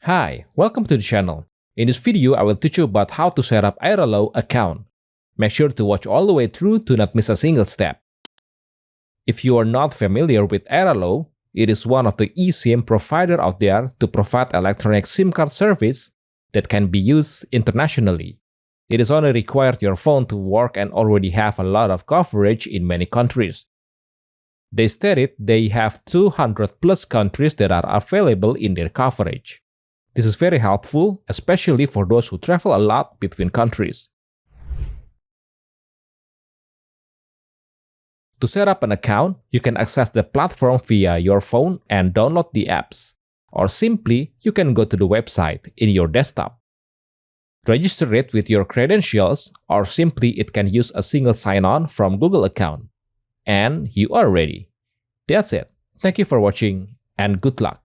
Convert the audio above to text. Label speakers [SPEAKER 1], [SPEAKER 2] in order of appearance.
[SPEAKER 1] Hi, welcome to the channel. In this video, I will teach you about how to set up Airlo account. Make sure to watch all the way through to not miss a single step. If you are not familiar with Airlo, it is one of the eSIM provider out there to provide electronic SIM card service that can be used internationally. It is only required your phone to work and already have a lot of coverage in many countries. They stated they have 200 plus countries that are available in their coverage. This is very helpful, especially for those who travel a lot between countries. To set up an account, you can access the platform via your phone and download the apps, or simply you can go to the website in your desktop. Register it with your credentials, or simply it can use a single sign-on from Google account. And you are ready. That's it. Thank you for watching and good luck.